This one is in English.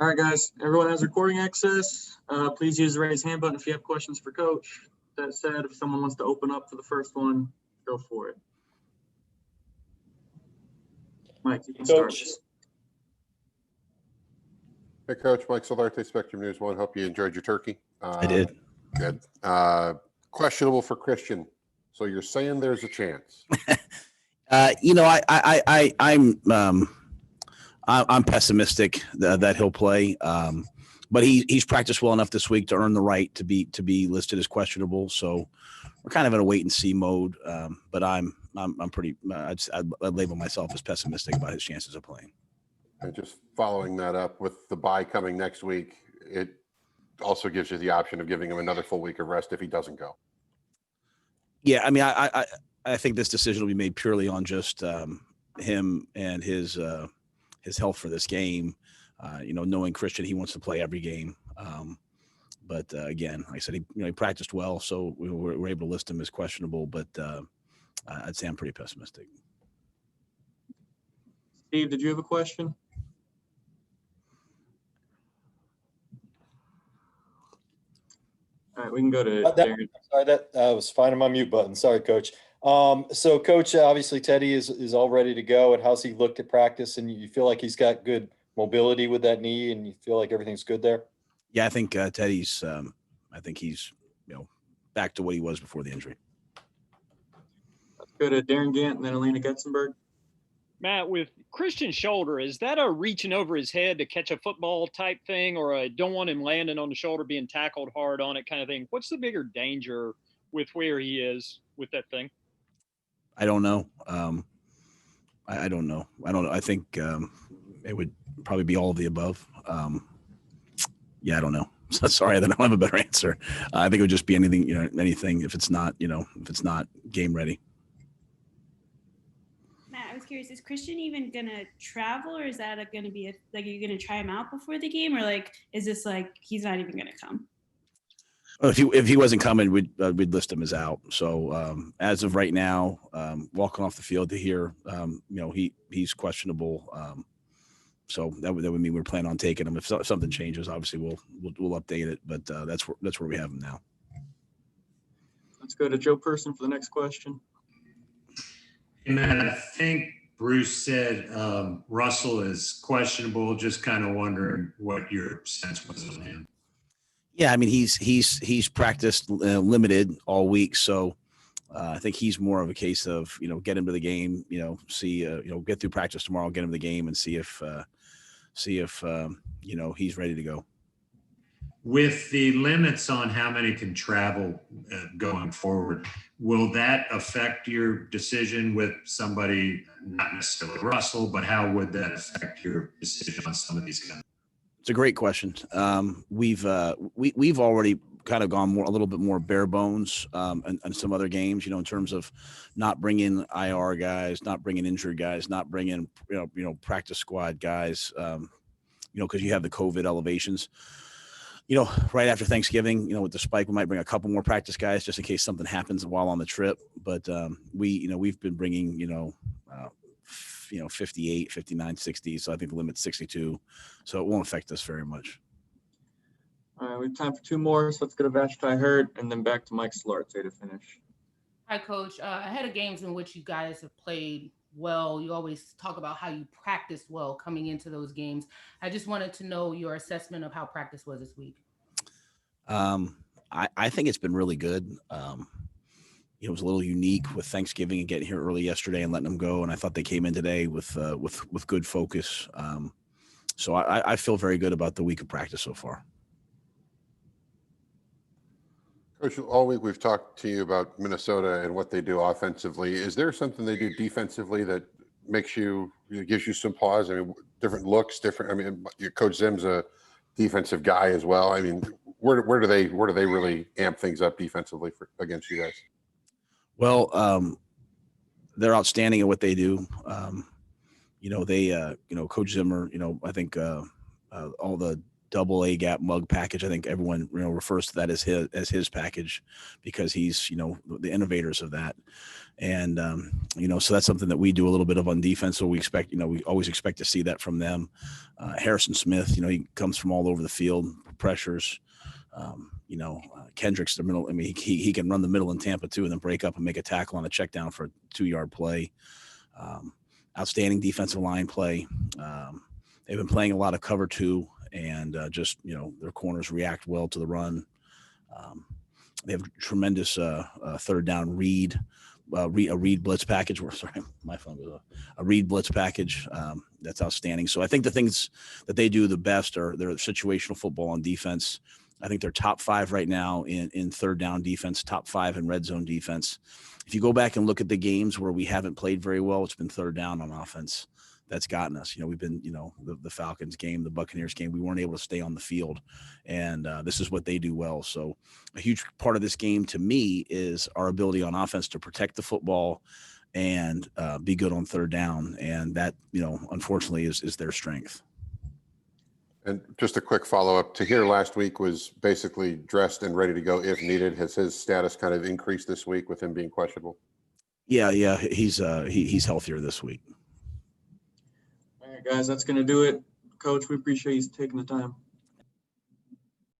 All right, guys. Everyone has recording access. Please use the raise hand button if you have questions for Coach. That said, if someone wants to open up for the first one, go for it. Mike, you can start. Hey, Coach. Mike Solarte, Spectrum News 1. Hope you enjoyed your turkey. I did. Good. Questionable for Christian. So you're saying there's a chance? I'm pessimistic that he'll play. But he's practiced well enough this week to earn the right to be listed as questionable. So we're kind of in a wait and see mode. But I'm pretty. I'd label myself as pessimistic about his chances of playing. And just following that up with the bye coming next week, it also gives you the option of giving him another full week of rest if he doesn't go. Yeah, I mean, I think this decision will be made purely on just him and his health for this game. Knowing Christian, he wants to play every game. But again, like I said, he practiced well, so we were able to list him as questionable. But I'd say I'm pretty pessimistic. Steve, did you have a question? All right, we can go to Darren. Sorry, that was finding my mute button. Sorry, Coach. So, Coach, obviously Teddy is all ready to go. And how's he looked at practice? And you feel like he's got good mobility with that knee, and you feel like everything's good there? Yeah, I think Teddy's. I think he's back to what he was before the injury. Let's go to Darren Gant and then Alina Getzenberg. Matt, with Christian's shoulder, is that a reaching over his head to catch a football type thing, or a don't want him landing on the shoulder, being tackled hard on it kind of thing? What's the bigger danger with where he is with that thing? I don't know. I don't know. I think it would probably be all of the above. Yeah, I don't know. So sorry, I don't have a better answer. I think it would just be anything if it's not game ready. I was curious, is Christian even going to travel, or is that going to be are you going to try him out before the game, or is this he's not even going to come? Well, if he wasn't coming, we'd list him as out. So as of right now, walking off the field to here, he's questionable. So that would mean we're planning on taking him. If something changes, obviously we'll update it. But that's where we have him now. Let's go to Joe Person for the next question. Hey, man, I think Bruce said Russell is questionable. Just kind of wondering what your sense was on him. Yeah, I mean he's practiced limited all week, so I think he's more of a case of get him to the game, see get through practice tomorrow, get him to the game, and see if he's ready to go. With the limits on how many can travel going forward, will that affect your decision with somebody, not necessarily Russell, but how would that affect your decision on some of these guys? It's a great question. We've already kind of gone a little bit more bare bones and some other games, in terms of not bringing IR guys, not bringing injured guys, not bringing practice squad guys, because you have the COVID elevations. Right after Thanksgiving, with the spike, we might bring a couple more practice guys just in case something happens while on the trip. But we've been bringing 58, 59, 60. So I think the limit's 62. So it won't affect us very much. All right, we have time for two more. So let's go to Vashti Hurt and then back to Mike Solarte to finish. Hi, Coach. Ahead of games in which you guys have played well, you always talk about how you practiced well coming into those games. I just wanted to know your assessment of how practice was this week. I think it's been really good. It was a little unique with Thanksgiving and getting here early yesterday and letting them go. And I thought they came in today with good focus. So I feel very good about the week of practice so far. Coach, all week we've talked to you about Minnesota and what they do offensively. Is there something they do defensively that makes gives you some pause? I mean, different looks, different. I mean, your Coach Zim's a defensive guy as well. I mean, where do they really amp things up defensively against you guys? Well, they're outstanding at what they do. Coach Zimmer, I think all the double A gap mug package. I think everyone, refers to that as his package because he's, the innovators of that. And, so that's something that we do a little bit of on defense. So we expect, we always expect to see that from them. Harrison Smith, he comes from all over the field, pressures. Kendrick's the middle. I mean, he can run the middle in Tampa too, and then break up and make a tackle on a check down for a 2-yard play. Outstanding defensive line play. They've been playing a lot of cover 2, and their corners react well to the run. They have tremendous third down read blitz package. Sorry, my phone was a read blitz package. That's outstanding. So I think the things that they do the best are their situational football on defense. I think they're top 5 right now in third down defense, top 5 in red zone defense. If you go back and look at the games where we haven't played very well, it's been third down on offense. That's gotten us. We've been, the Falcons game, the Buccaneers game, we weren't able to stay on the field. And this is what they do well. So a huge part of this game to me is our ability on offense to protect the football and be good on third down. And that, unfortunately is their strength. And just a quick follow-up. Tahir last week was basically dressed and ready to go if needed. Has his status kind of increased this week with him being questionable? Yeah. He's healthier this week. All right, guys, that's going to do it. Coach, we appreciate you taking the time.